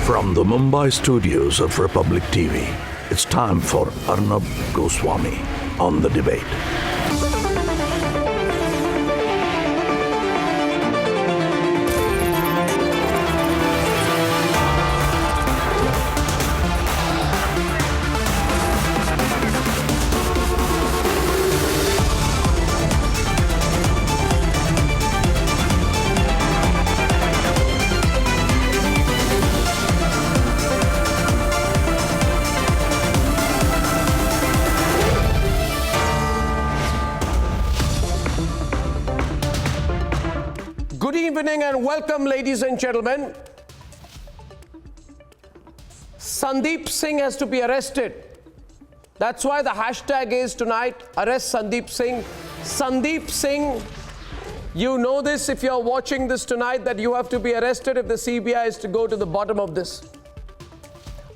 From the Mumbai studios of Republic TV, it's time for Arnab Goswami on The Debate. Good evening and welcome, ladies and gentlemen. Sandeep Singh has to be arrested. That's why the hashtag is tonight, arrest Sandeep Singh. Sandeep Singh, you know this if you're watching this tonight, that you have to be arrested if the CBI is to go to the bottom of this.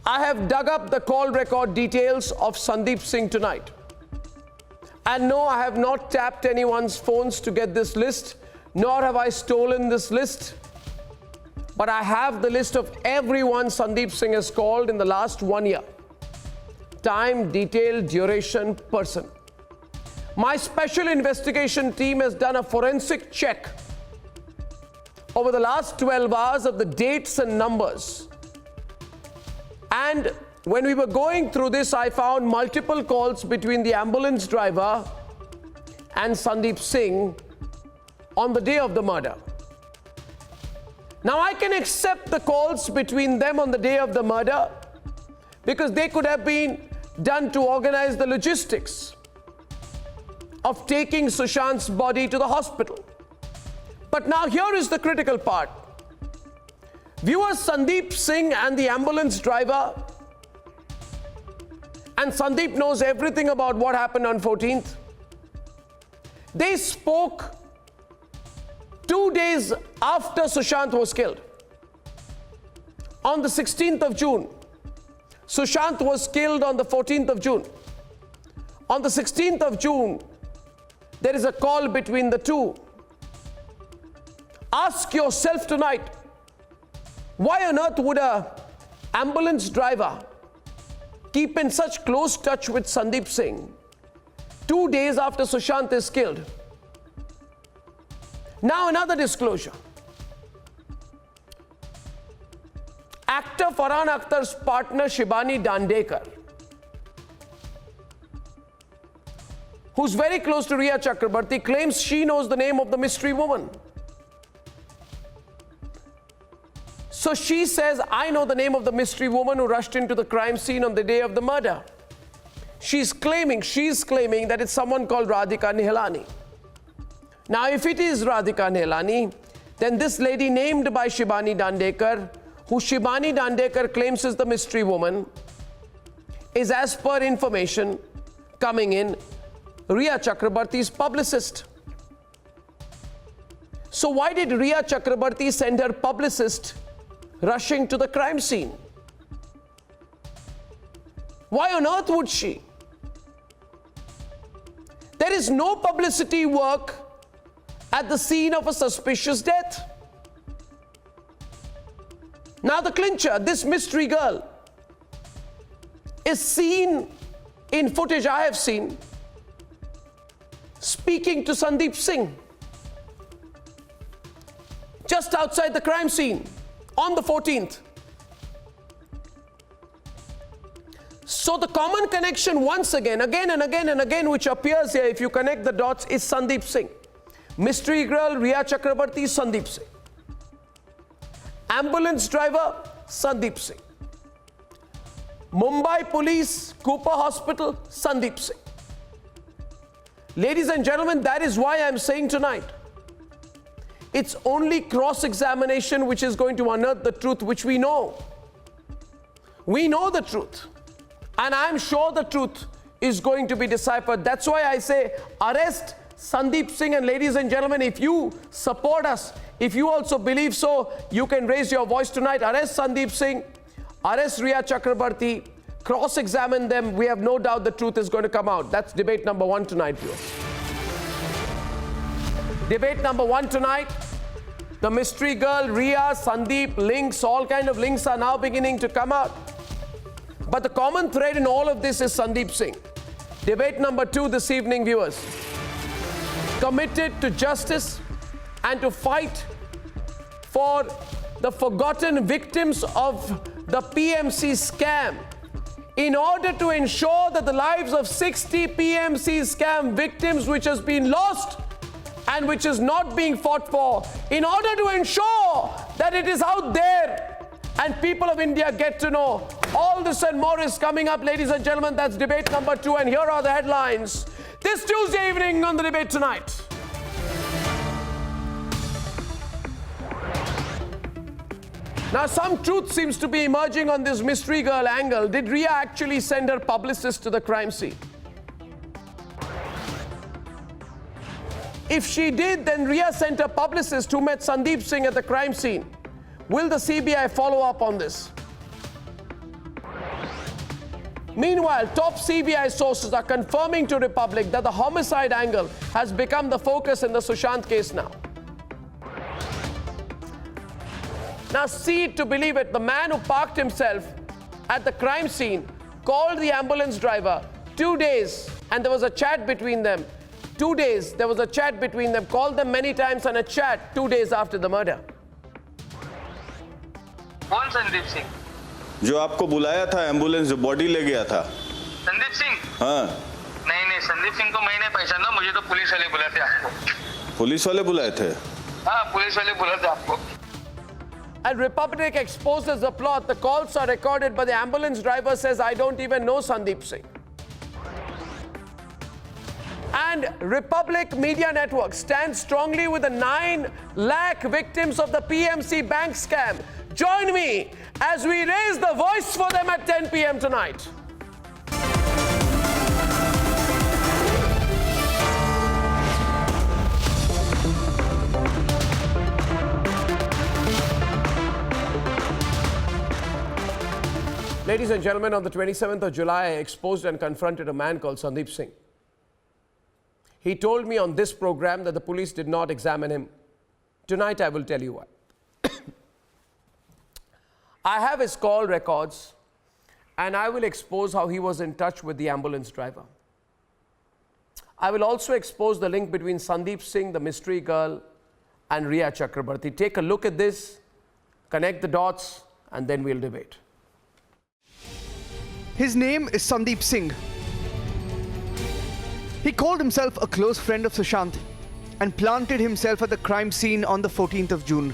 I have dug up the call record details of Sandeep Singh tonight. And no, I have not tapped anyone's phones to get this list. Nor have I stolen this list, but I have the list of everyone Sandeep Singh has called in the last 1 year. Time, detail, duration, person. My special investigation team has done a forensic check over the last 12 hours of the dates and numbers. And when we were going through this, I found multiple calls between the ambulance driver and Sandeep Singh on the day of the murder. Now I can accept the calls between them on the day of the murder because they could have been done to organize the logistics of taking Sushant's body to the hospital. But now here is the critical part. Viewers, Sandeep Singh and the ambulance driver, and Sandeep knows everything about what happened on 14th. They spoke 2 days after Sushant was killed. On the 16th of June, Sushant was killed on the 14th of June. On the 16th of June, there is a call between the two. Ask yourself tonight, why on earth would an ambulance driver keep in such close touch with Sandeep Singh 2 days after Sushant is killed? Now another disclosure. Actor Farhan Akhtar's partner Shibani Dandekar, who's very close to Riya Chakrabarti, claims she knows the name of the mystery woman. So she says, I know the name of the mystery woman who rushed into the crime scene on the day of the murder. She's claiming that it's someone called Radhika Nihalani. Now, if it is Radhika Nihalani, then this lady named by Shibani Dandekar, who Shibani Dandekar claims is the mystery woman, is, as per information coming in, Riya Chakrabarti's publicist. So why did Riya Chakrabarti send her publicist rushing to the crime scene? Why on earth would she? There is no publicity work at the scene of a suspicious death. Now the clincher, this mystery girl is seen in footage I have seen speaking to Sandeep Singh just outside the crime scene on the 14th. So the common connection once again and again, which appears here if you connect the dots, is Sandeep Singh. Mystery girl, Riya Chakrabarti, Sandeep Singh. Ambulance driver, Sandeep Singh. Mumbai police, Cooper Hospital, Sandeep Singh. Ladies and gentlemen, that is why I am saying tonight, it's only cross-examination which is going to unearth the truth, which we know. We know the truth. And I'm sure the truth is going to be deciphered. That's why I say, arrest Sandeep Singh. And ladies and gentlemen, if you support us, if you also believe so, you can raise your voice tonight. Arrest Sandeep Singh, arrest Riya Chakrabarti, cross-examine them. We have no doubt the truth is going to come out. That's debate number one tonight, viewers. Debate number one tonight, The mystery girl, Riya, Sandeep, links, all kind of links are now beginning to come out. But the common thread in all of this is Sandeep Singh. Debate number 2 this evening, viewers. Committed to justice and to fight for the forgotten victims of the PMC scam in order to ensure that the lives of 60 PMC scam victims which has been lost and which is not being fought for, in order to ensure that it is out there and people of India get to know. All this and more is coming up, ladies and gentlemen. That's debate number 2, and here are the headlines this Tuesday evening on the Debate Tonight. Now, some truth seems to be emerging on this mystery girl angle. Did Riya actually send her publicist to the crime scene? If she did, then Riya sent her publicist who met Sandeep Singh at the crime scene. Will the CBI follow up on this? Meanwhile, top CBI sources are confirming to Republic that the homicide angle has become the focus in the Sushant case now. Now, see it to believe it, the man who parked himself at the crime scene called the ambulance driver 2 days, and there was a chat between them. 2 days, there was a chat between them, called them many times on a chat 2 days after the murder. कौन संदीप सिंह? जो आपको बुलाया था ambulance, जो body ले गया था। संदीप सिंह? हाँ। नहीं, संदीप सिंह को मैं नहीं पहचाना, मुझे तो पुलिस वाले बुलाए थे आपको। पुलिस वाले बुलाए थे? हाँ, पुलिस वाले बुलाए थे आपको। And Republic exposes the plot. The calls are recorded, but the ambulance driver says, I don't even know Sandeep Singh. And Republic Media Network stands strongly with the 9 lakh victims of the PMC bank scam. Join me as we raise the voice for them at 10 p.m. tonight. Ladies and gentlemen, on the 27th of July, I exposed and confronted a man called Sandeep Singh. He told me on this program that the police did not examine him. Tonight, I will tell you why. I have his call records, and I will expose how he was in touch with the ambulance driver. I will also expose the link between Sandeep Singh, the mystery girl, and Riya Chakrabarti. Take a look at this, connect the dots, and then we'll debate. His name is Sandeep Singh. He called himself a close friend of Sushant and planted himself at the crime scene on the 14th of June.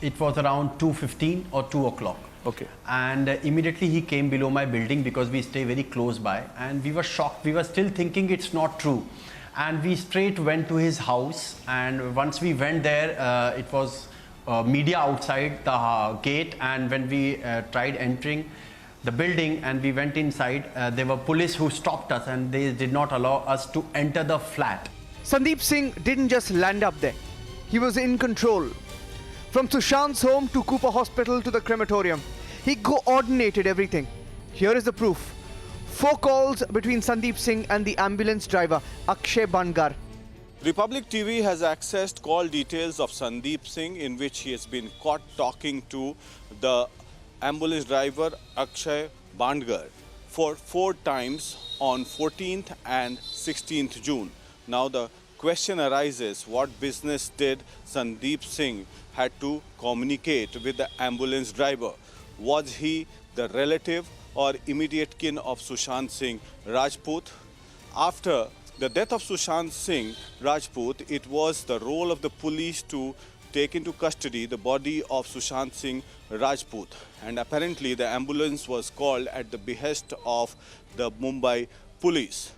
It was around 2:15 or 2 o'clock. Okay. And immediately he came below my building because we stay very close by, and we were shocked. We were still thinking it's not true. And we straight went to his house, and once we went there, it was media outside the gate, and when we tried entering the building and we went inside, there were police who stopped us and they did not allow us to enter the flat. Sandeep Singh didn't just land up there. He was in control. From Sushant's home to Cooper Hospital to the crematorium, he coordinated everything. Here is the proof. 4 calls between Sandeep Singh and the ambulance driver, Akshay Bangar. Republic TV has accessed call details of Sandeep Singh in which he has been caught talking to the ambulance driver Akshay Bangar for 4 times on 14th and 16th June. Now the question arises, what business did Sandeep Singh had to communicate with the ambulance driver? Was he the relative or immediate kin of Sushant Singh Rajput? After the death of Sushant Singh Rajput, it was the role of the police to take into custody the body of Sushant Singh Rajput, and apparently the ambulance was called at the behest of the Mumbai police.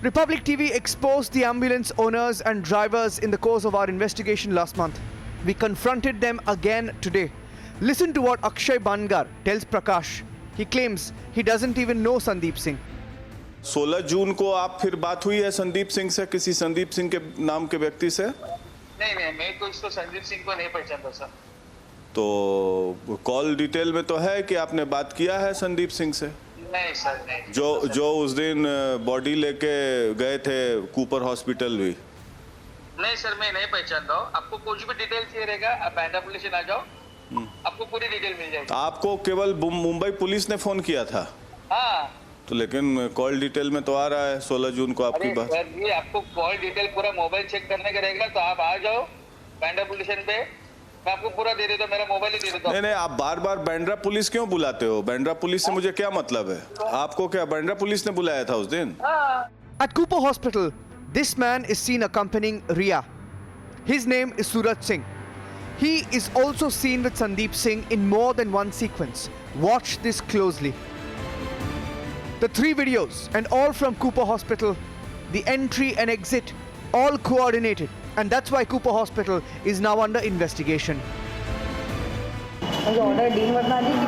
Republic TV exposed the ambulance owners and drivers in the course of our investigation last month. We confronted them again today. Listen to what Akshay Bangar tells Prakash. He claims he doesn't even know Sandeep Singh. 16 जून को आप फिर बात हुई है संदीप सिंह से, किसी संदीप सिंह के नाम के व्यक्ति से? नहीं, मैं तो इसको संदीप सिंह को नहीं पहचानता सर। तो कॉल डिटेल में तो है कि आपने बात किया है संदीप सिंह से? नहीं सर, नहीं। जो उस दिन बॉडी लेके गए थे कूपर हॉस्पिटल भी? नहीं सर, मैं नहीं पहचानता हूँ। आपको कुछ भी डिटेल चाहिए रहेगा, आप बैंड्रा पुलिस स्टेशन आ जाओ, आपको पूरी डिटेल मिल जाएगी। आपको केवल मुंबई पुलिस ने फोन किया था? हाँ। तो लेकिन कॉल डिटेल में तो आ रहा है 16 जून को आपकी बात। सर जी, आपको कॉल डिटेल पूरा मोबाइल चेक करने का रहेगा, तो आप आ जाओ बैंड्रा पुलिस स्टेशन पे, मैं आपको पूरा दे देता हूँ, मेरा मोबाइल ही दे देता हूँ। नहीं, आप बार बार बैंड्रा पुलिस क्यों बुलाते हो? बैंड्रा पुलिस से मुझे क्या मतलब है? आपको क्या बैंड्रा पुलिस ने बुलाया था उस दिन? At Cooper Hospital, this man is seen accompanying Ria. His name is Singh. He is also seen with Sandeep Singh in more than one sequence. Watch this closely. The 3 videos, and all from Cooper Hospital, the entry and exit, all coordinated. And that's why Cooper Hospital is now under investigation. म्हणजे order डीनवरनं आली की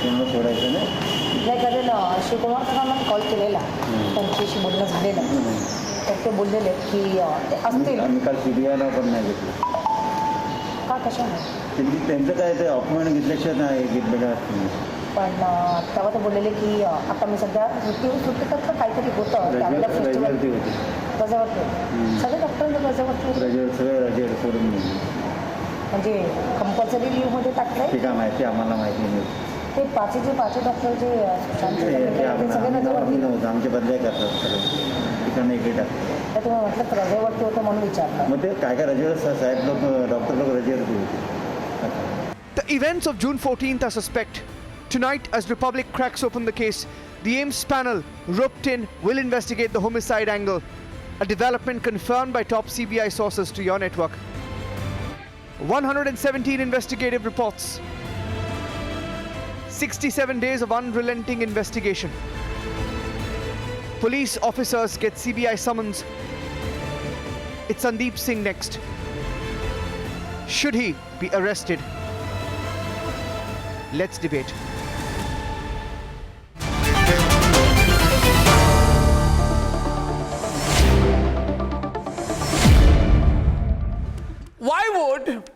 कोणी सोडायचं नाही नाही करेल. शिवकुमार सरांना call केलेला, त्यांच्याशी बोलणं झालेलं, तर ते बोललेले की ते असतील. आम्ही काल सीबीआयला पण नाही घेतलं. का कशाने? त्यांचं काय ते अपॉइंटमेंट घेतल्याशिवाय नाही घेतलेलं असतं. पण तेव्हा ते बोललेले की आता मी सध्या सुट्टीतच काहीतरी होतं त्यावेळेला फेस्टिवल रजेवरती होते. सगळे डॉक्टरांना रजेवरती होते. रजेवर सगळे रजेवर सोडून म्हणजे कंपल्सरी लिव्हमध्ये टाकलंय. ते काय माहिती आम्हाला माहिती नाही. ते पाचही डॉक्टर जे सगळे रजेवरती नव्हतं, आमचे बदल्या करतात सगळं ठिकाणी इकडे टाकतात. तर तुम्ही म्हटलं रजेवरती होतं म्हणून विचारलं. मग ते काय काय रजेवर साहेब लोक डॉक्टर लोक रजेवरती होते. The events of June 14th are suspect. Tonight, as Republic cracks open the case, the AIMS panel, roped in, will investigate the homicide angle. A development confirmed by top CBI sources to your network. 117 investigative reports. 67 days of unrelenting investigation. Police officers get CBI summons. It's Sandeep Singh next. Should he be arrested? Let's debate. Why would,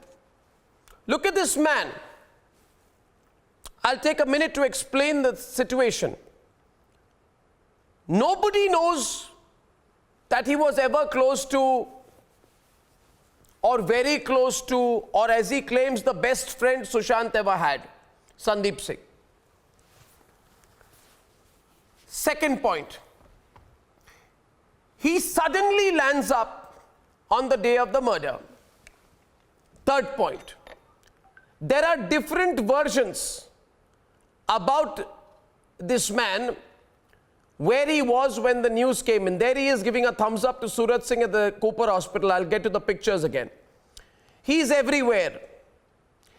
look at this man. I'll take a minute to explain the situation. Nobody knows that he was ever close to, or very close to, or as he claims, the best friend Sushant ever had, Sandeep Singh. Second point, he suddenly lands up on the day of the murder. Third point, there are different versions about this man, where he was when the news came in. There he is giving a thumbs up to Singh at the Cooper Hospital. I'll get to the pictures again. He's everywhere.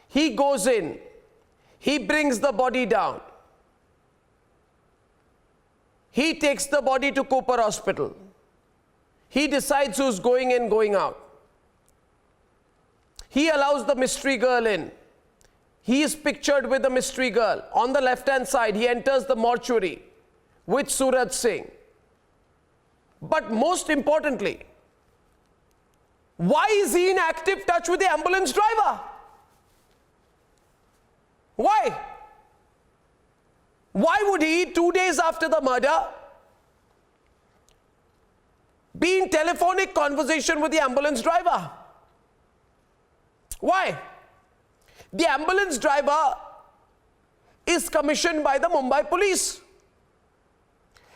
He goes in. He brings the body down. He takes the body to Cooper Hospital. He decides who's going in, going out. He allows the mystery girl in. He is pictured with the mystery girl. On the left-hand side, he enters the mortuary with Singh. But most importantly, why is he in active touch with the ambulance driver? Why? Why would he, 2 days after the murder, be in telephonic conversation with the ambulance driver? Why? The ambulance driver is commissioned by the Mumbai police.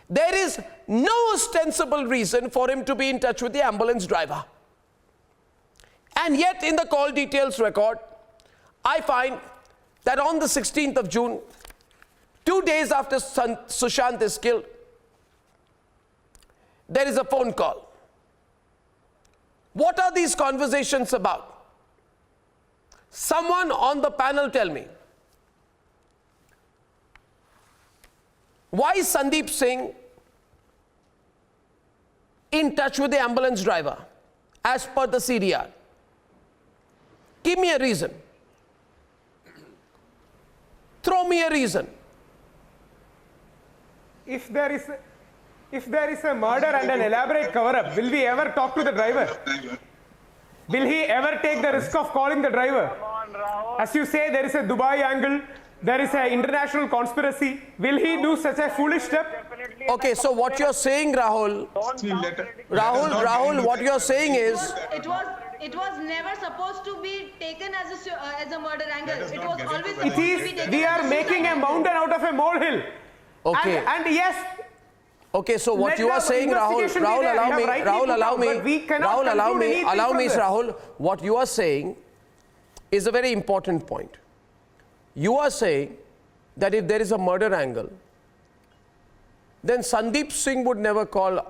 There is no ostensible reason for him to be in touch with the ambulance driver. And yet in the call details record, I find that on the 16th of June, 2 days after Sushant is killed, there is a phone call. What are these conversations about? Someone on the panel tell me. Why is Sandeep Singh in touch with the ambulance driver as per the CDR? Give me a reason. Throw me a reason. If there is a murder and an elaborate cover-up, will we ever talk to the driver? Will he ever take the risk of calling the driver? As you say, there is a Dubai angle, there is an international conspiracy. Will he do such a foolish step? Okay, so what you're saying, Rahul, what you're saying is, It was never supposed to be taken as a murder angle. It was always supposed It to be is, taken we as are a making a suicide. mountain out of a molehill. okay. And yes, Okay, so what Let you are the saying, Rahul, investigation be Rahul, there. allow We me, have rightly Rahul, put allow out, me, but we cannot Rahul, allow conclude me, anything allow from me, this. Rahul, what you are saying is a very important point. You are saying that if there is a murder angle, then Sandeep Singh would never call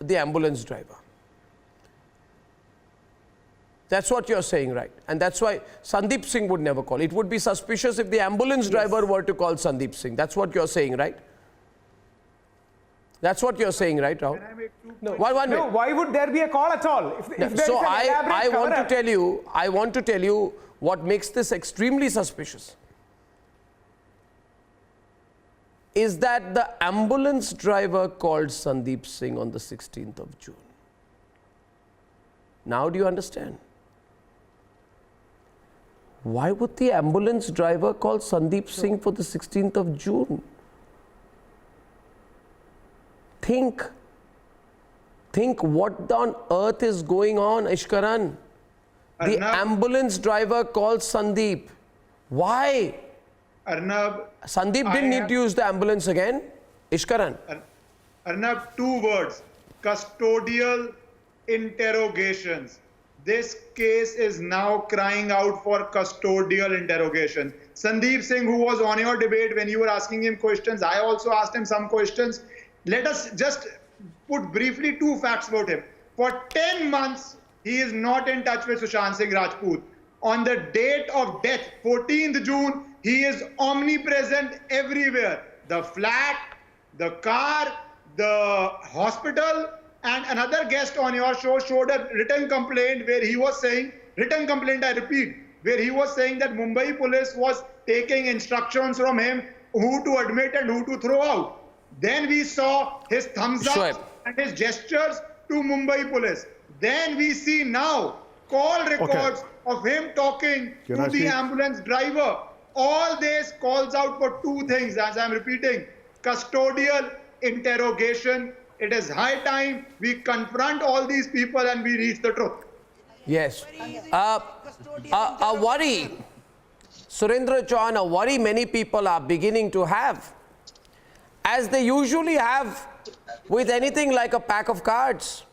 the ambulance driver. That's what you're saying, right? And that's why Sandeep Singh would never call. It would be suspicious if the ambulance driver were to call Sandeep Singh. That's what you're saying, right? That's what you're saying, right, Rahul? no, One minute. why would there be a call at all? If there is So an elaborate I want to cover-up? tell you what makes this extremely suspicious is that the ambulance driver called Sandeep Singh on the 16th of June. Now do you understand? Why would the ambulance driver call Sandeep Singh for the 16th of June? Think what on earth is going on, Ishkaran. The Arnab. ambulance driver called Sandeep. Why? Arnab, Sandeep didn't need to use the ambulance again. Ishkaran. Arnab, 2 words: custodial interrogations. This case is now crying out for custodial interrogation. Sandeep Singh, who was on your debate when you were asking him questions, I also asked him some questions. Let us just put briefly 2 facts about him. For 10 months, he is not in touch with Sushant Singh Rajput. On the date of death, 14th June, he is omnipresent everywhere. The flat, the car, the hospital, and another guest on your show showed a written complaint where he was saying, written complaint I repeat, where he was saying that Mumbai police was taking instructions from him who to admit and who to throw out. Then we saw his thumbs up Sure. and his gestures to Mumbai police. Then we see now call records of him talking Can to I the speak? ambulance driver. All this calls out for 2 things, as I'm repeating: custodial interrogation. It is high time we confront all these people and we reach the truth. Yes. A worry, Surendra Chauhan, a worry many people are beginning to have, as they usually have with anything like a pack of cards.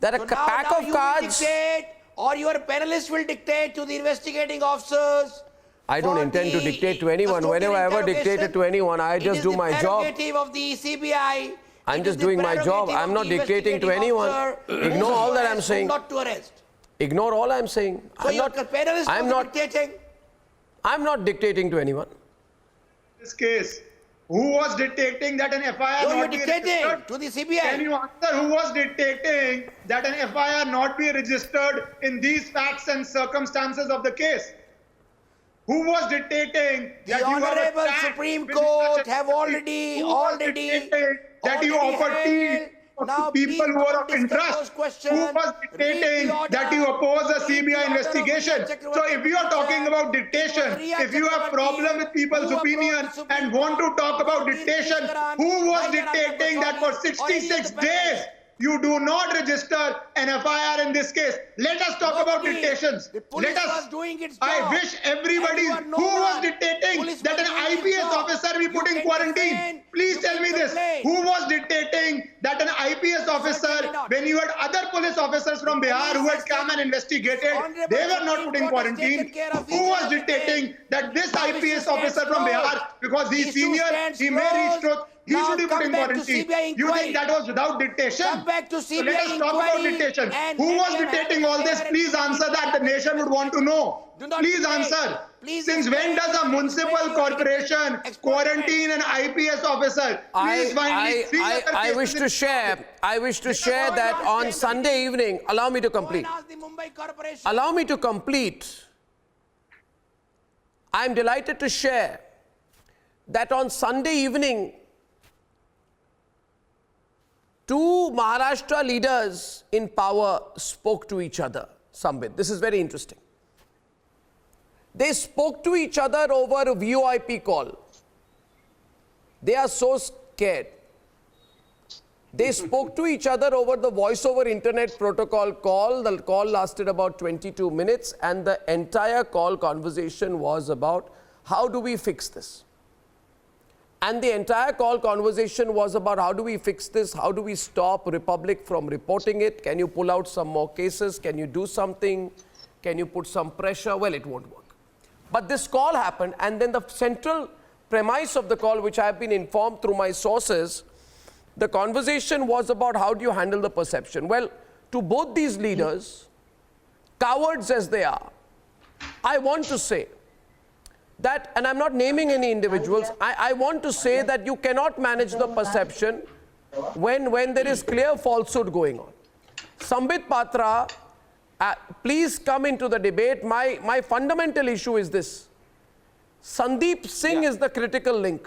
That a pack of cards. Dictate, or your panelists will dictate to the investigating officers. I don't for intend to the dictate to anyone. custodial Whenever I ever dictated to anyone, I just do my job. It is the prerogative of the CBI. I'm It just is the doing my job. prerogative I'm of not the dictating to investigating anyone. officer Ignore whom all to that I'm arrest, saying. whom not to arrest. Ignore all I'm saying. So your panelists I'm are not dictating. I'm not dictating to anyone. This case, who was dictating that an FIR You're not be dictating registered? to the CBI. Can you answer who was dictating that an FIR not be registered in these facts and circumstances of the case? Who was dictating The that you are Honorable attacked Supreme with Court such a- have already Who was dictating that you already offer tea held. to Now people please who are don't of discuss those interest? questions. Who was dictating Read the order. that you oppose a Read the CBI order of investigation? Vijay So if you are talking Chakravarti, about dictation, Riya if you have Chakravarti, problem with people's who opinion approached the Supreme and want to Court, talk about Naveen dictation, Sridharan, who was neither dictating Arnab that for Goswami or any of 66 the days you do not register an FIR in this case? Let us talk about Nobody. dictations. The police Let us. was doing its I job. wish everybody And you who are no was one. dictating Police that was an doing its IPS job. officer be You put in can quarantine. defend, Please you tell can me this. complain. Who was dictating that an IPS officer, Certainly not. when you had other police officers from The Bihar who police had has come and investigated, Honorable they were not Supreme put in Court has taken quarantine? care of Who each was and every dictating case. that this Now issue IPS stands officer from closed. Bihar, because he's Issue senior, stands he may reach closed. truth, he Now should be put come in back to quarantine? CBI You think inquiry. that was without dictation? Come back to So CBI let us talk about inquiry dictation. and Who let was them have dictating a all this? fair Please and answer that. The nation would want to know. Do not Please dictate. answer. Please Since when explain. does a municipal Explain your corporation experiment. quarantine an IPS officer? Please find me 3 other I wish cases to in- share. I wish to share that on Sunday evening. Allow me to Go and complete. ask the Mumbai Corporation. Allow me to complete. I'm delighted to share that on Sunday evening, 2 Maharashtra leaders in power spoke to each other. Sambit. This is very interesting. They spoke to each other over a VoIP call. They are so scared. They spoke to each other over the voice over internet protocol call. The call lasted about 22 minutes and the entire call conversation was about how do we fix this? And the entire call conversation was about how do we fix this? How do we stop Republic from reporting it? Can you pull out some more cases? Can you do something? Can you put some pressure? Well, it won't work. But this call happened, and then the central premise of the call, which I have been informed through my sources, the conversation was about how do you handle the perception. Well, to both these leaders, cowards as they are, I want to say that, and I'm not naming any individuals, I want to say that you cannot manage the perception when there is clear falsehood going on. Sambit Patra, please come into the debate. My fundamental issue is this. Sandeep Singh is the critical link.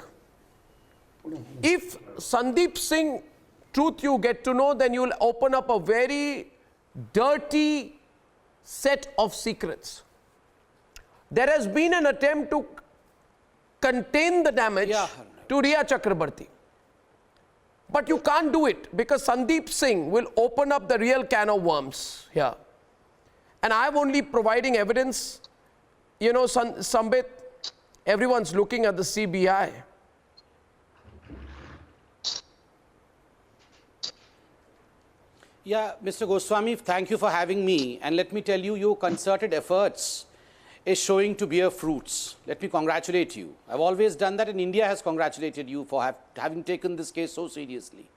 If Sandeep Singh, truth you get to know, then you'll open up a very dirty set of secrets. There has been an attempt to contain the damage to Riya Chakrabarti. But you can't do it because Sandeep Singh will open up the real can of worms here. And I'm only providing evidence. You know, Sambit, everyone's looking at the CBI. Yeah, Mr. Goswami, thank you for having me. And let me tell you, your concerted efforts is showing to bear fruits. Let me congratulate you. I've always done that, and India has congratulated you for having taken this case so seriously.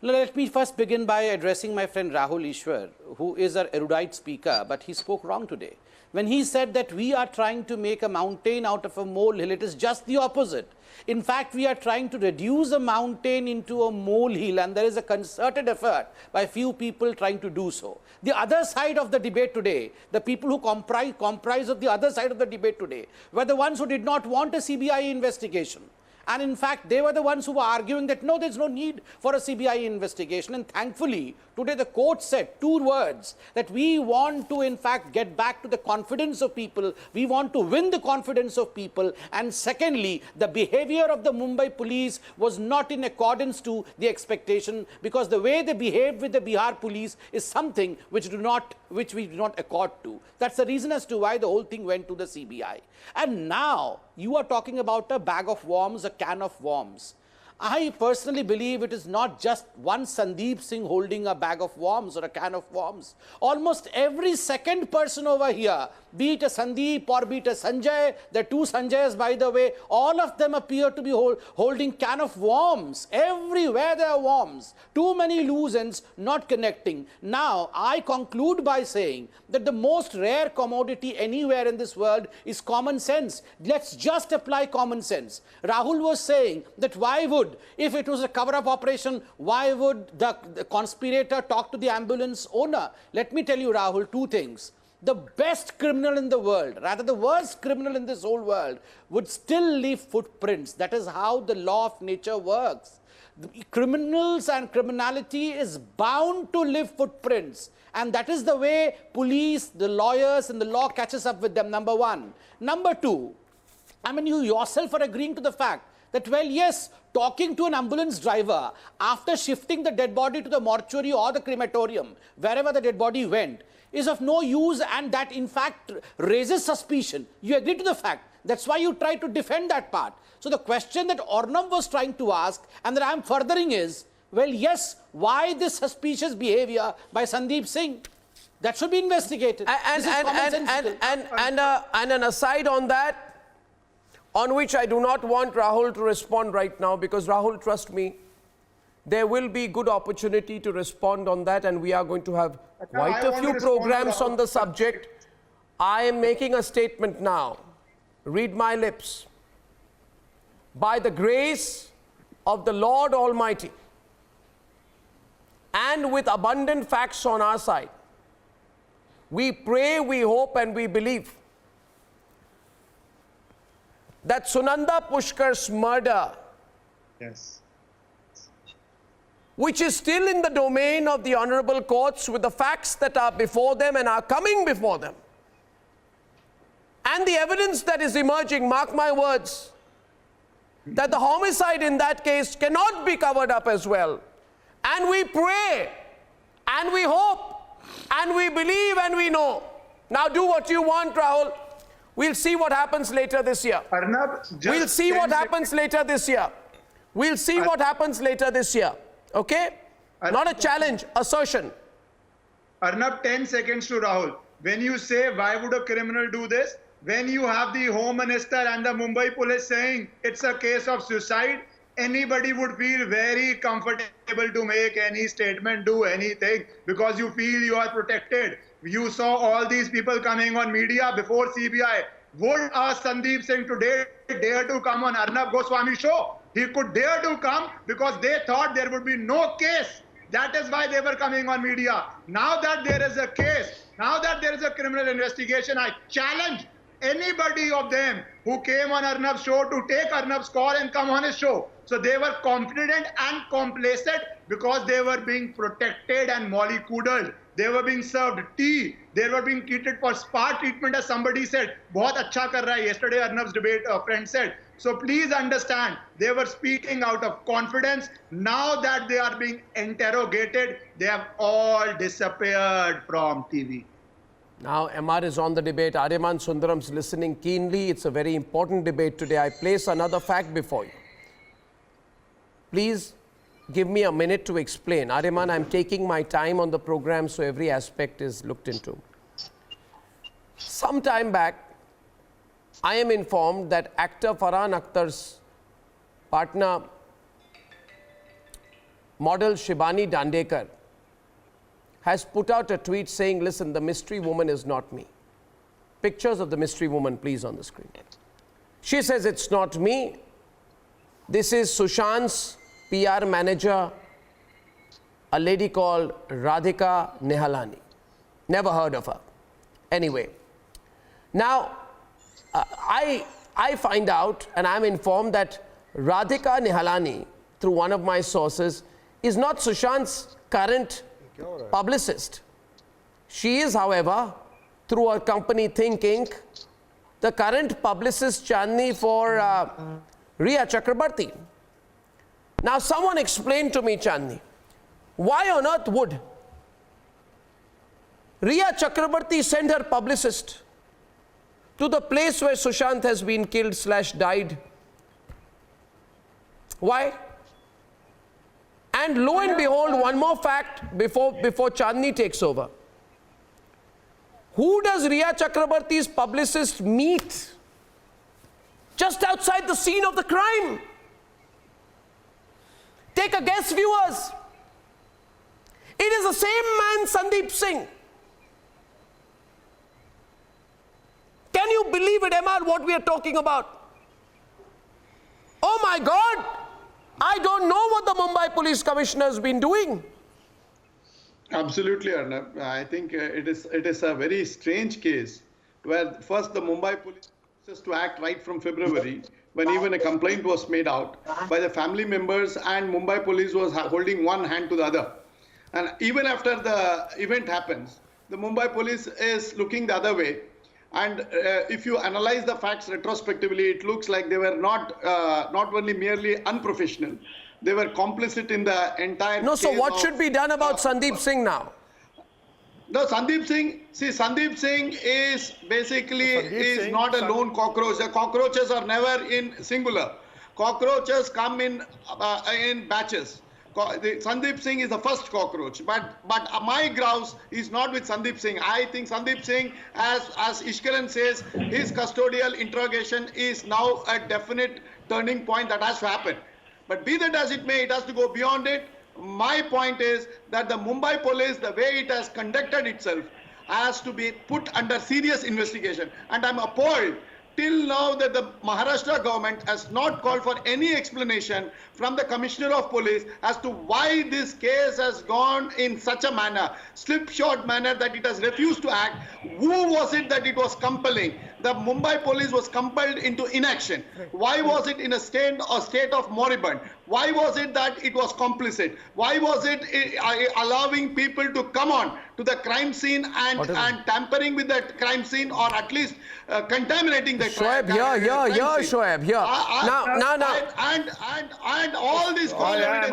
Let me first begin by addressing my friend Rahul Ishwar, who is an erudite speaker, but he spoke wrong today. When he said that we are trying to make a mountain out of a molehill, it is just the opposite. In fact, we are trying to reduce a mountain into a molehill, and there is a concerted effort by few people trying to do so. The other side of the debate today, the people who comprise of the other side of the debate today, were the ones who did not want a CBI investigation. And in fact, they were the ones who were arguing that no, there's no need for a CBI investigation. And thankfully, today the court said two words, that we want to in fact get back to the confidence of people. We want to win the confidence of people. And secondly, the behavior of the Mumbai police was not in accordance to the expectation, because the way they behaved with the Bihar police is something which we do not accord to. That's the reason as to why the whole thing went to the CBI. And now you are talking about a bag of worms, a can of worms. I personally believe it is not just one Sandeep Singh holding a bag of worms or a can of worms. Almost every second person over here, be it a Sandeep or be it a Sanjay, the two Sanjays, by the way, all of them appear to be holding can of worms. Everywhere there are worms. Too many loose ends not connecting. Now, I conclude by saying that the most rare commodity anywhere in this world is common sense. Let's just apply common sense. Rahul was saying that why would, if it was a cover-up operation, why would the conspirator talk to the ambulance owner? Let me tell you, Rahul, two things. The best criminal in the world, rather the worst criminal in this whole world, would still leave footprints. That is how the law of nature works. The criminals and criminality is bound to leave footprints. And that is the way police, the lawyers, and the law catches up with them, number one. Number two, I mean, you yourself are agreeing to the fact that, well, yes, talking to an ambulance driver after shifting the dead body to the mortuary or the crematorium, wherever the dead body went, is of no use, and that in fact raises suspicion. You agree to the fact. That's why you try to defend that part. So the question that Arnab was trying to ask, and that I am furthering, is, well, yes, why this suspicious behavior by Sandeep Singh? That should be investigated. And an aside on that, on which I do not want Rahul to respond right now, because Rahul, trust me, there will be good opportunity to respond on that, and we are going to have quite a few programs on the subject. I am making a statement now. Read my lips. By the grace of the Lord Almighty, and with abundant facts on our side, we pray, we hope, and we believe that Sunanda Pushkar's murder, Yes. which is still in the domain of the honorable courts with the facts that are before them and are coming before them, And the evidence that is emerging, mark my words, that the homicide in that case cannot be covered up as well. And we pray, and we hope, and we believe, and we know. Now do what you want, Rahul. We'll see what happens later this year. Arnab, We'll see what happens later this year. We'll see what happens later this year. Okay? Not a challenge, assertion. Arnab, 10 seconds to Rahul. When you say, why would a criminal do this? When you have the Home Minister and the Mumbai police saying it's a case of suicide, anybody would feel very comfortable to make any statement, do anything, because you feel you are protected. You saw all these people coming on media before CBI. Would Sandeep Singh today dare to come on Arnab Goswami show? He could dare to come because they thought there would be no case. That is why they were coming on media. Now that there is a case, now that there is a criminal investigation, I challenge anybody of them who came on Arnab's show to take Arnab's call and come on his show. So they were confident and complacent because they were being protected and mollycoddled. They were being served tea. They were being treated for spa treatment, as somebody said. Bahut acha kar raha hai. Yesterday Arnab's debate, a friend said. So please understand, they were speaking out of confidence. Now that they are being interrogated, they have all disappeared from TV. Now MR is on the debate. Aryaman Sundaram's listening keenly. It's a very important debate today. I place another fact before you. Please give me a minute to explain. Aryaman, I'm taking my time on the program so every aspect is looked into. Some time back, I am informed that actor Farhan Akhtar's partner, model Shibani Dandekar, has put out a tweet saying, listen, the mystery woman is not me. Pictures of the mystery woman, please, on the screen. She says, it's not me. This is Sushant's PR manager, a lady called Radhika Nihalani. Never heard of her. Anyway, now I find out and I'm informed that Radhika Nihalani, through one of my sources, is not Sushant's current publicist. She is, however, through her company Think Inc., the current publicist Chandni for Riya Chakrabarti. Now someone explain to me, Chandni, why on earth would Riya Chakrabarti send her publicist to the place where Sushant has been killed / died? Why? And lo and behold, one more fact before Chandni takes over. Who does Riya Chakrabarti's publicist meet just outside the scene of the crime? Take a guess, viewers. It is the same man, Sandeep Singh. Can you believe it, MR, what we are talking about? Oh my God! I don't know what the Mumbai Police Commissioner has been doing. Absolutely, Arnab. I think it is a very strange case where first the Mumbai Police has to act right from February, when even a complaint was made out by the family members and Mumbai Police was holding one hand to the other. And even after the event happens, the Mumbai Police is looking the other way. And if you analyze the facts retrospectively, it looks like they were not only merely unprofessional, they were complicit in the entire No, so what should be done about Sandeep Singh now? No, Sandeep Singh is basically not a lone cockroach. The cockroaches are never in singular. Cockroaches come in batches. Sandeep Singh is the first cockroach, but my grouse is not with Sandeep Singh. I think Sandeep Singh, as Ishkaran says, his custodial interrogation is now a definite turning point that has to happen. But be that as it may, it has to go beyond it. My point is that the Mumbai police, the way it has conducted itself, has to be put under serious investigation. And I'm appalled till now that the Maharashtra government has not called for any explanation from the Commissioner of Police as to why this case has gone in such a manner, slipshod manner, that it has refused to act. Who was it that it was compelling? the Mumbai police was compelled into inaction? Why was it in a state of moribund? Why was it that it was complicit? Why was it allowing people to come on to the crime scene and tampering with the crime scene, or at least contaminating the Shoaib, here, Shoaib, here. And all these evidences.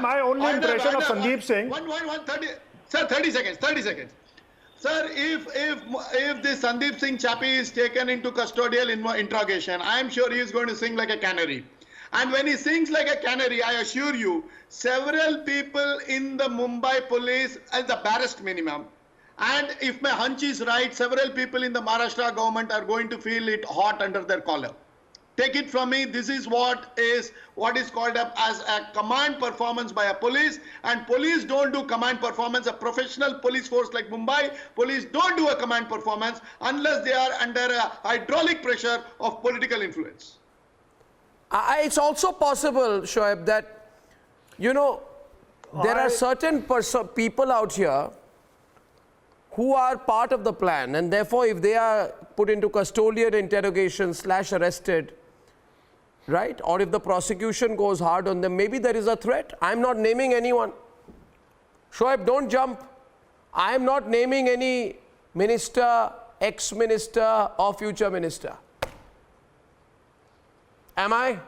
My only impression of Sandeep Singh. 30 seconds. Sir, if this Sandeep Singh chappie is taken into custodial interrogation, I am sure he is going to sing like a canary. And when he sings like a canary, I assure you, several people in the Mumbai police, as the barest minimum, and if my hunch is right, several people in the Maharashtra government are going to feel it hot under their collar. Take it from me, this is what is called up as a command performance by a police, and police don't do command performance. A professional police force like Mumbai, police don't do a command performance unless they are under a hydraulic pressure of political influence. It's also possible, Shoaib, that, you know, there are certain people out here who are part of the plan, and therefore if they are put into custodial interrogation / arrested, right, or if the prosecution goes hard on them, maybe there is a threat. I'm not naming anyone. Shoaib, don't jump. I'm not naming any minister, ex-minister or future minister. Am I?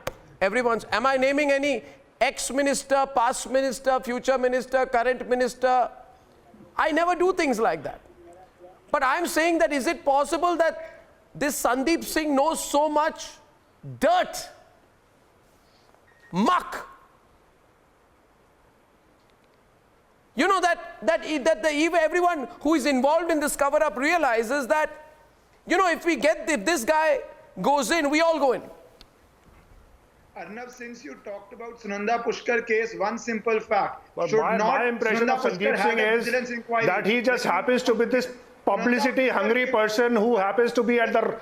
Am I naming any ex-minister, past minister, future minister, current minister? I never do things like that. But I'm saying that, is it possible that this Sandeep Singh knows so much dirt, muck? You know that everyone who is involved in this cover-up realizes that, you know, if this guy goes in, we all go in. Arnab, since you talked about Sunanda Pushkar case, one simple fact. But my impression of Sandeep Singh is that he just happens to be this publicity-hungry person who happens to be at the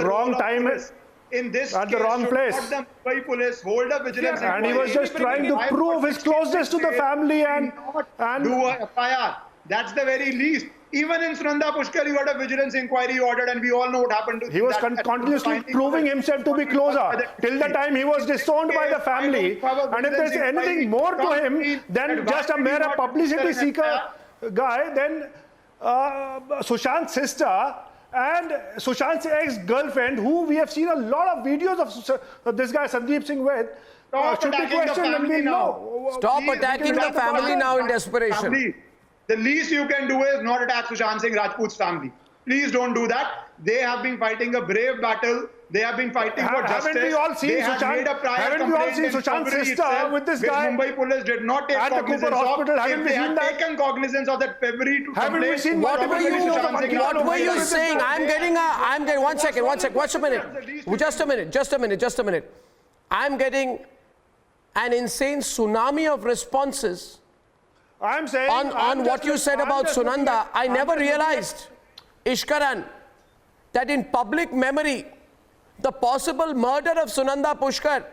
wrong time in this at the wrong place. The Mumbai police hold a vigilance and he was just trying to prove his closeness to the family and do a FIR. That's the very least. Even in Sunanda Pushkar, you had a vigilance inquiry ordered, and we all know what happened to him. He was continuously proving himself to be closer till the time he was disowned by the family. And if there's anything more to him than just a mere publicity seeker guy, then Sushant's sister and Sushant's ex-girlfriend, who we have seen a lot of videos of this guy Sandeep Singh with, should be questioned, and we know. Stop attacking the family now in desperation. The least you can do is not attack Sushant Singh Rajput's family. Please don't do that. They have been fighting a brave battle. They have been fighting for justice. Haven't we all seen Sushant's sister with this guy? Mumbai police did not take cognizance of. Hospital. Haven't we seen that? Taken cognizance of that February to haven't we seen what were you saying? I'm getting 1 second. Just a minute. I'm getting an insane tsunami of responses. I'm saying on what you said about Sunanda. I never realized, Ishkaran, that in public memory, the possible murder of Sunanda Pushkar,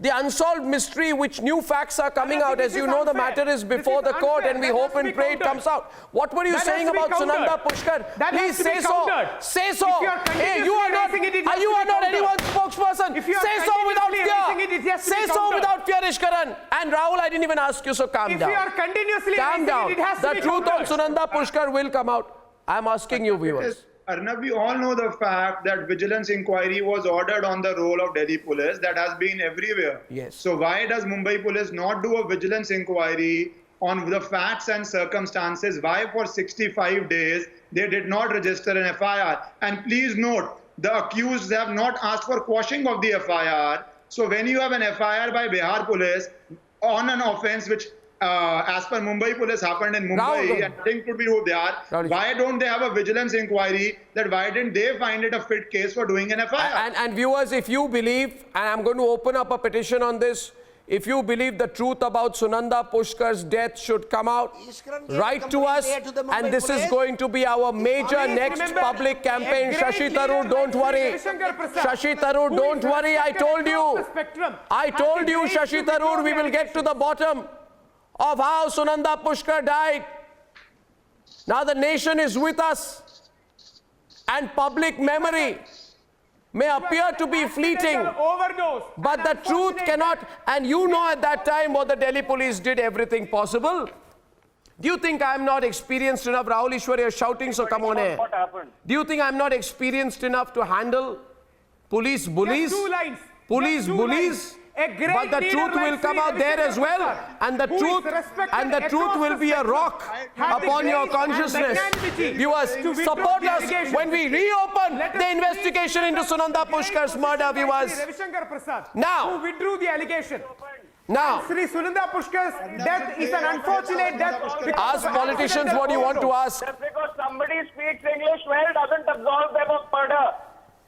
the unsolved mystery which new facts are coming out. As you know, the matter is before the court, and we hope and pray it comes out. What were you saying about Sunanda Pushkar? Please say so. Say so. Hey, you are not anyone's spokesperson. Say so without fear. Say so without fear, Ishkaran. And Rahul, I didn't even ask you, so calm down. If you are continuously calm down. The truth on Sunanda Pushkar will come out. I'm asking you, viewers. Arnab, we all know the fact that vigilance inquiry was ordered on the roll of Delhi police. That has been everywhere. Yes. So why does Mumbai police not do a vigilance inquiry on the facts and circumstances? Why for 65 days they did not register an FIR? And please note, the accused have not asked for quashing of the FIR. So when you have an FIR by Bihar police on an offence which as per Mumbai police happened in Mumbai, and nothing could be who they are. Why don't they have a vigilance inquiry? That why didn't they find it a fit case for doing an FIR? And viewers, if you believe, and I'm going to open up a petition on this, if you believe the truth about Sunanda Pushkar's death should come out, write to us, and this is going to be our major next public campaign. Shashi Tharoor, don't worry. Shashi Tharoor, don't worry. I told you, Shashi Tharoor, we will get to the bottom of how Sunanda Pushkar died. Now the nation is with us. and public memory may appear to be fleeting, but the truth cannot, and you know at that time what the Delhi police did everything possible. Do you think I'm not experienced enough? Rahul Ishwari is shouting, so come on air. What happened? Do you think I'm not experienced enough to handle police bullies? Police bullies? But the truth will come out there as well, and the truth will be a rock upon your consciousness. Viewers, support us when we reopen the investigation into Sunanda Pushkar's murder, viewers. Now, Who withdrew the allegation. now, Sri Sunanda Pushkar's death is an unfortunate death. ask politicians what you want to ask. Just because somebody speaks English well doesn't absolve them of murder.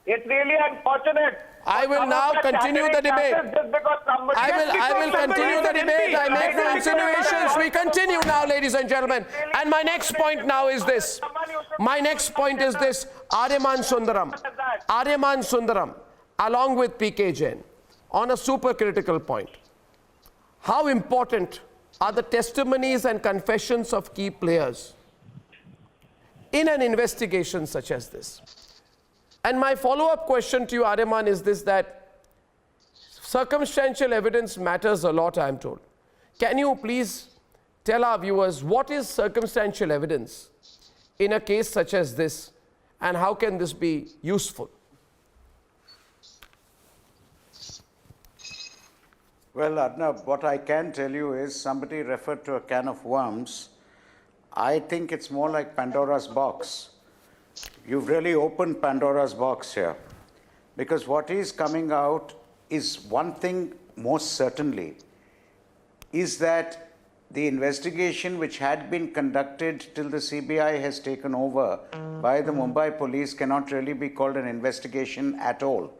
It's really unfortunate. I will now continue the debate. I will continue the debate. I make no insinuations. We continue now, ladies and gentlemen. And my next point now is this. My next point is this. Aryaman Sundaram, along with PK Jain, on a super critical point. How important are the testimonies and confessions of key players in an investigation such as this? And my follow-up question to you, Aryaman, is this, that circumstantial evidence matters a lot, I am told. Can you please tell our viewers what is circumstantial evidence in a case such as this, and how can this be useful? Well, Arnab, what I can tell you is somebody referred to a can of worms. I think it's more like Pandora's box. You've really opened Pandora's box here, because what is coming out is one thing most certainly, is that the investigation which had been conducted till the CBI has taken over by the Mumbai police cannot really be called an investigation at all.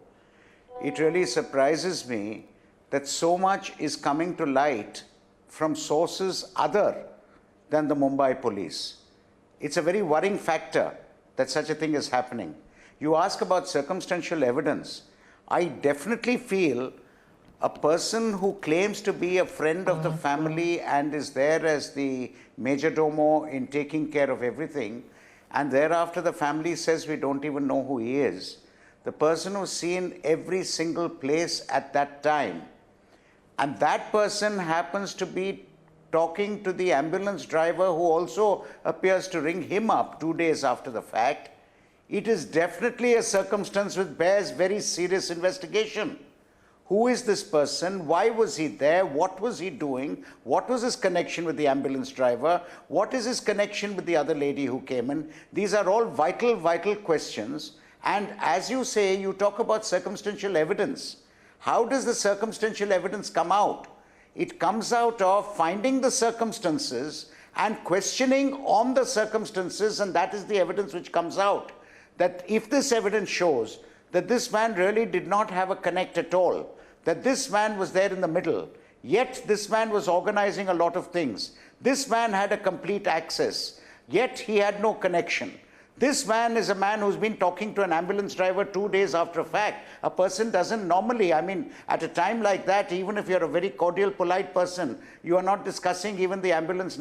It really surprises me that so much is coming to light from sources other than the Mumbai police. It's a very worrying factor that such a thing is happening. You ask about circumstantial evidence. I definitely feel a person who claims to be a friend of the family and is there as the major domo in taking care of everything, and thereafter the family says we don't even know who he is. The person who's seen every single place at that time, and that person happens to be talking to the ambulance driver who also appears to ring him up 2 days after the fact, it is definitely a circumstance which bears very serious investigation. Who is this person? Why was he there? What was he doing? What was his connection with the ambulance driver? What is his connection with the other lady who came in? These are all vital, vital questions. And as you say, you talk about circumstantial evidence. How does the circumstantial evidence come out? It comes out of finding the circumstances and questioning on the circumstances, and that is the evidence which comes out. That if this evidence shows that this man really did not have a connect at all, that this man was there in the middle, yet this man was organizing a lot of things. This man had a complete access, yet he had no connection. This man is a man who's been talking to an ambulance driver 2 days after a fact. A person doesn't normally, I mean, at a time like that, even if you're a very cordial, polite person, you are not discussing even the ambulance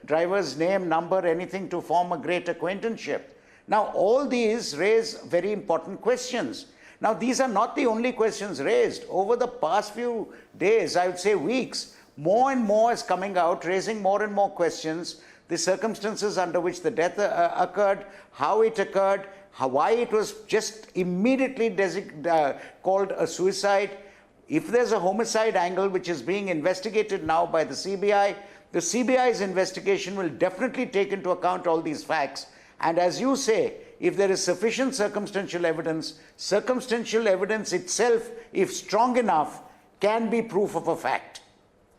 driver's name, number, anything to form a great acquaintanceship. Now, all these raise very important questions. Now, these are not the only questions raised. Over the past few days, I would say weeks, more and more is coming out, raising more and more questions. The circumstances under which the death occurred, how it occurred, why it was just immediately called a suicide. If there's a homicide angle which is being investigated now by the CBI's investigation will definitely take into account all these facts. And as you say, if there is sufficient circumstantial evidence itself, if strong enough, can be proof of a fact.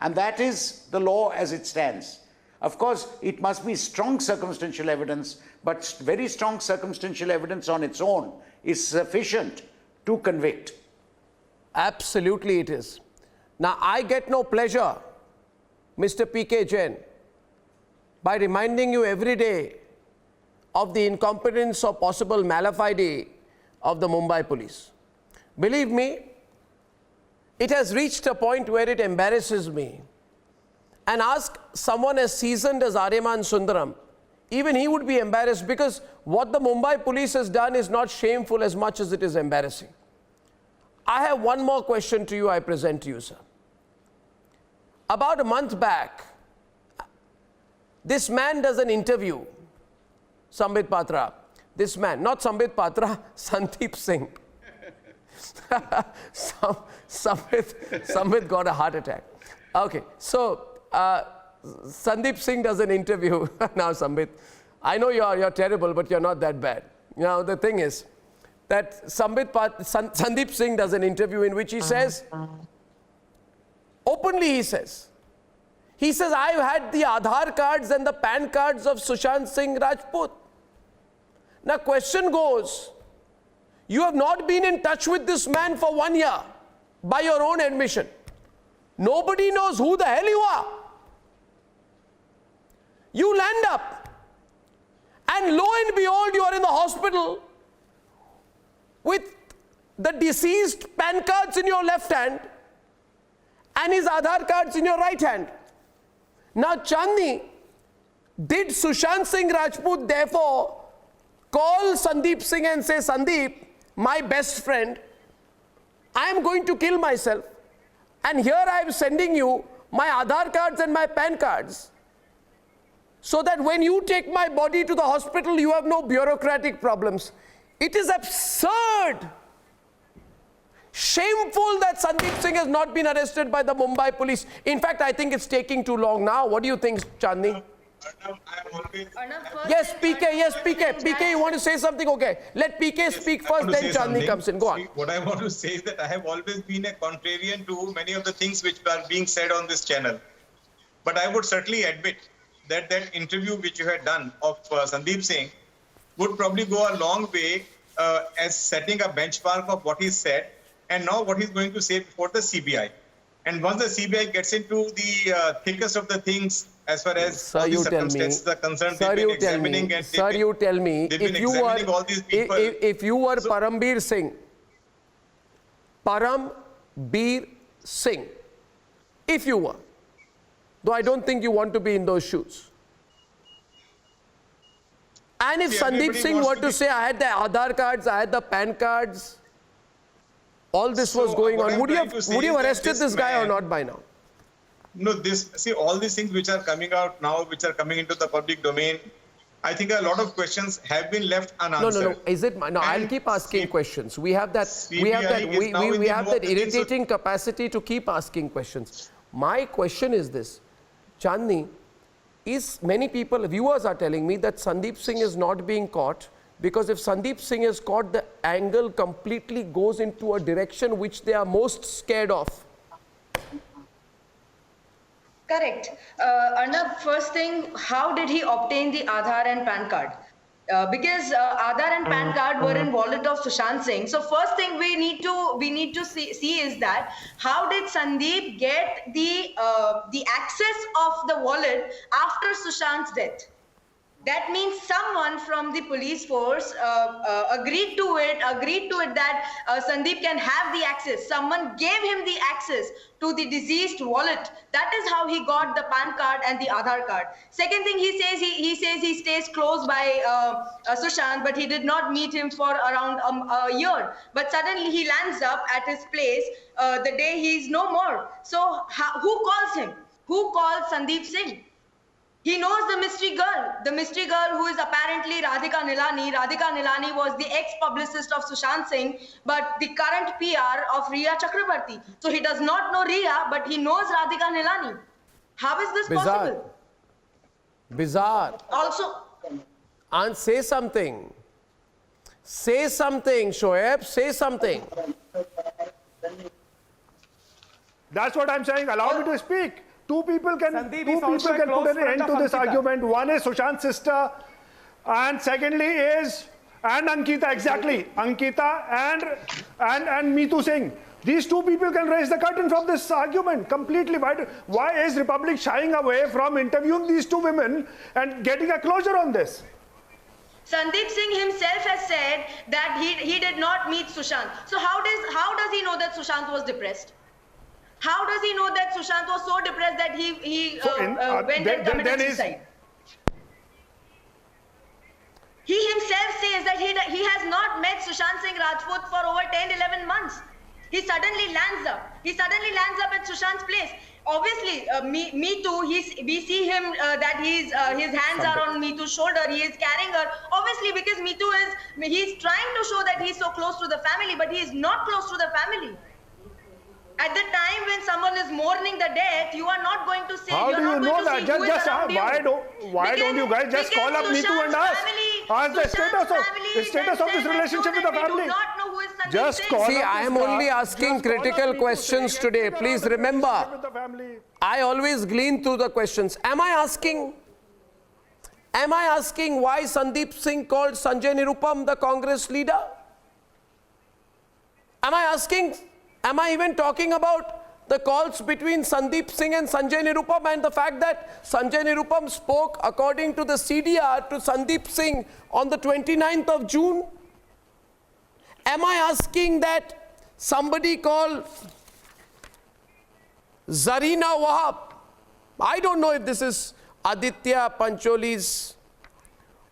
And that is the law as it stands. Of course, it must be strong circumstantial evidence, but very strong circumstantial evidence on its own is sufficient to convict. Absolutely it is. Now, I get no pleasure, Mr. PK Jain, by reminding you every day of the incompetence or possible malafide of the Mumbai police. Believe me, it has reached a point where it embarrasses me. And ask someone as seasoned as Aryaman Sundaram Even he would be embarrassed, because what the Mumbai police has done is not shameful as much as it is embarrassing. I have one more question to you, I present to you, sir. About a month back, this man does an interview, Sambit Patra. This man, not Sambit Patra, Sandeep Singh. Sambit got a heart attack. Okay, so Sandeep Singh does an interview. Now, Sambit, I know you're terrible, but you're not that bad. Now, the thing is that Sandeep Singh does an interview in which he says, openly he says, I've had the Aadhaar cards and the PAN cards of Sushant Singh Rajput. Now, question goes, you have not been in touch with this man for 1 year, by your own admission. Nobody knows who the hell you are. You land up, and lo and behold, you are in the hospital with the deceased PAN cards in your left hand and his Aadhaar cards in your right hand. Now, Chandni, did Sushant Singh Rajput therefore call Sandeep Singh and say, Sandeep, my best friend, I am going to kill myself, and here I am sending you my Aadhaar cards and my PAN cards, so that when you take my body to the hospital, you have no bureaucratic problems. It is absurd, shameful that Sandeep Singh has not been arrested by the Mumbai police. In fact, I think it's taking too long now. What do you think, Chandni? Yes, PK, you want to say something? Okay, let PK speak first, then Chandni comes in. Go on. What I want to say is that I have always been a contrarian to many of the things which are being said on this channel. But I would certainly admit that that interview which you had done of Sandeep Singh would probably go a long way as setting a benchmark of what he said and now what he's going to say before the CBI. And once the CBI gets into the thickest of the things as far as all the circumstances are concerned, they've been examining and if you were Parambir Singh, if you were, though I don't think you want to be in those shoes. And if Sandeep Singh were to say, I had the Aadhaar cards, I had the PAN cards, all this was going on, would you have arrested this guy or not by now? No, all these things which are coming out now, which are coming into the public domain, I think a lot of questions have been left unanswered. No. Is it? No, I'll keep asking questions. We have that. We have that irritating capacity to keep asking questions. My question is this, Chandni, many people, viewers are telling me that Sandeep Singh is not being caught because if Sandeep Singh is caught, the angle completely goes into a direction which they are most scared of. Correct. Arnab, first thing, how did he obtain the Aadhaar and PAN card? Because Aadhaar and PAN card were in wallet of Sushant Singh. So first thing we need to see is that how did Sandeep get the access of the wallet after Sushant's death? That means someone from the police force agreed to it that Sandeep can have the access. Someone gave him the access to the deceased wallet. That is how he got the PAN card and the Aadhaar card. Second thing, he says he stays close by Sushant, but he did not meet him for around a year. But suddenly he lands up at his place the day he's no more. So who calls him? Who called Sandeep Singh? He knows the mystery girl who is apparently Radhika Nilani. Radhika Nilani was the ex-publicist of Sushant Singh, but the current PR of Riya Chakrabarti. So he does not know Riya, but he knows Radhika Nilani. How is this possible? Bizarre. Also, and say something. Say something, Shoaib. Say something. That's what I'm saying. Allow me to speak. Two people can put an end to this argument. One is Sushant's sister, and secondly is Ankita, exactly. Ankita and Meetu Singh. These two people can raise the curtain from this argument completely. Why is Republic shying away from interviewing these two women and getting a closure on this? Sandeep Singh himself has said that he did not meet Sushant. So how does he know that Sushant was depressed? How does he know that Sushant was so depressed that he went and committed suicide? he has not met Sushant Singh Rajput for over 10-11 months. He suddenly lands up. At Sushant's place. Obviously, Me Too, we see him that his hands are on Me Too's shoulder. He is carrying her. Obviously, because Me Too he's trying to show that he's so close to the family, but he is not close to the family. At the time when someone is mourning the death, you are not going to say. How do you know that? Why don't you guys just call up Me Too and ask the status of this relationship with the family? Just call up. See, I am only asking critical questions today. Please remember, I always glean through the questions. Am I asking why Sandeep Singh called Sanjay Nirupam the Congress leader? Am I even talking about the calls between Sandeep Singh and Sanjay Nirupam and the fact that Sanjay Nirupam spoke according to the CDR to Sandeep Singh on the 29th of June? Am I asking that somebody called Zarina Wahab? I don't know if this is Aditya Pancholi's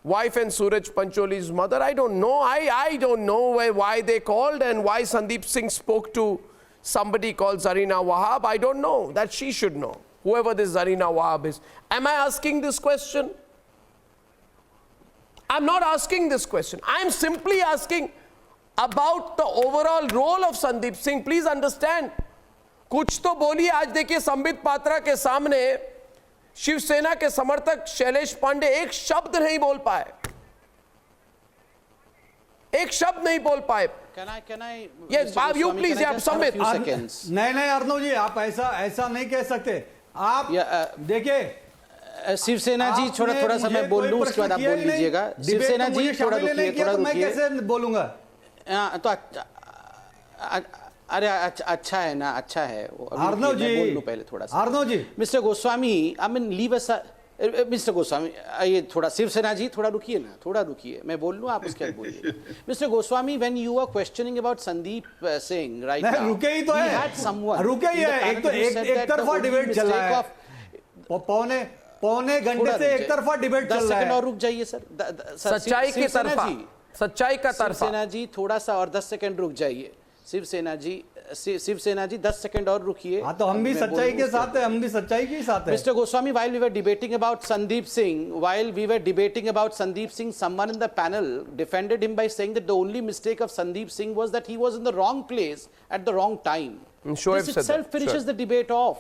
wife and Suraj Pancholi's mother. I don't know. I don't know why they called and why Sandeep Singh spoke to somebody called Zarina Wahab. I don't know. That she should know, whoever this Zarina Wahab is. Am I asking this question? I'm not asking this question. I'm simply asking about the overall role of Sandeep Singh. Please understand. कुछ तो बोलिए. आज देखिए संबित पात्रा के सामने शिवसेना के समर्थक शैलेश पांडे एक शब्द नहीं बोल पाए. एक शब्द नहीं बोल पाए. Can I? Yes, you please. Yeah, Sambit. नहीं अर्नब जी, आप ऐसा नहीं कह सकते. आप देखिए शिवसेना जी थोड़ा सा मैं बोल लूं, उसके बाद आप बोल लीजिएगा. शिवसेना जी थोड़ा रुकिए. मैं कैसे बोलूंगा? तो अरे अच्छा है ना, अच्छा है. अर्नब जी बोल लूं पहले थोड़ा सा. Arnab ji, mister Goswami, I mean leave us. Mister Goswami, ये थोड़ा शिवसेना जी थोड़ा रुकिए ना, थोड़ा रुकिए. मैं बोल लूं, आप उसके बाद बोलिए. Mister Goswami, when you are questioning about Sandeep Singh right now, रुके ही तो है. रुके ही है. एक तो एक तरफा डिबेट चल रहा है. पौने घंटे से एक तरफा डिबेट चल रहा है. 10 सेकंड और रुक जाइए सर. सच्चाई की तरफा, सच्चाई का तरफा. शिवसेना जी थोड़ा सा और 10 सेकंड रुक जाइए. शिवसेना जी 10 सेकंड और रुकिए. हाँ, तो हम भी सच्चाई के साथ हैं, हम भी सच्चाई के साथ हैं. Mister Goswami, while we were debating about Sandeep Singh, someone in the panel defended him by saying that the only mistake of Sandeep Singh was that he was in the wrong place at the wrong time. This itself finishes the debate off.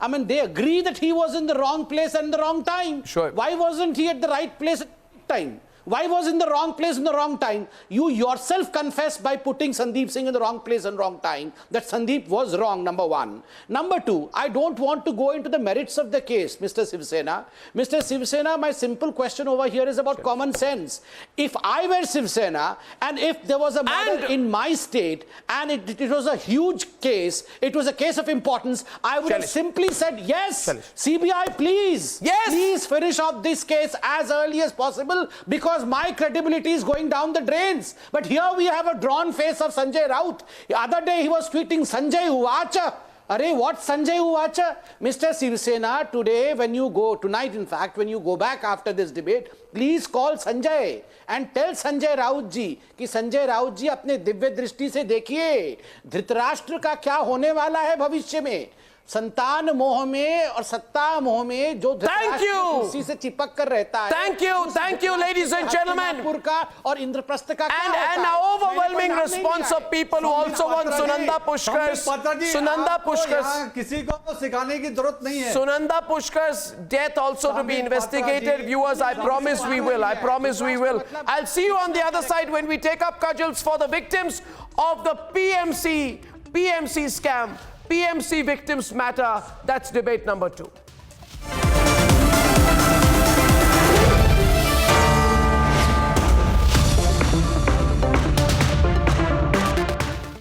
I mean, they agree that he was in the wrong place and the wrong time. Why wasn't he at the right place at the time? Why was in the wrong place in the wrong time? You yourself confessed by putting Sandeep Singh in the wrong place and wrong time that Sandeep was wrong, number one. Number two, I don't want to go into the merits of the case, Mr. Sivsena. Mr. Sivsena, my simple question over here is about common sense. If I were Sivsena and if there was a murder in my state and it was a huge case, it was a case of importance, I would have simply said, yes, CBI, please. Yes. Please finish off this case as early as possible because my credibility is going down the drains. But here we have a drawn face of Sanjay Raut. The other day he was tweeting Sanjay Uvacha. Arey, what Sanjay Uvacha? Mr. Sivsena, tonight in fact, when you go back after this debate, please call Sanjay and tell Sanjay Raut ji कि Sanjay Raut ji अपने दिव्य दृष्टि से देखिए धृतराष्ट्र का क्या होने वाला है भविष्य में. संतान मोह में और सत्ता मोह में जो कुर्सी से चिपक कर रहता है. Thank you, ladies and gentlemen. और इंद्रप्रस्थ का and an overwhelming response of people who also want Sunanda Pushkar's किसी को सिखाने की जरूरत नहीं है. Sunanda Pushkar's death also to be investigated. Viewers, I promise we will. I'll see you on the other side when we take up cudgels for the victims of the PMC scam. PMC victims matter. That's debate number 2.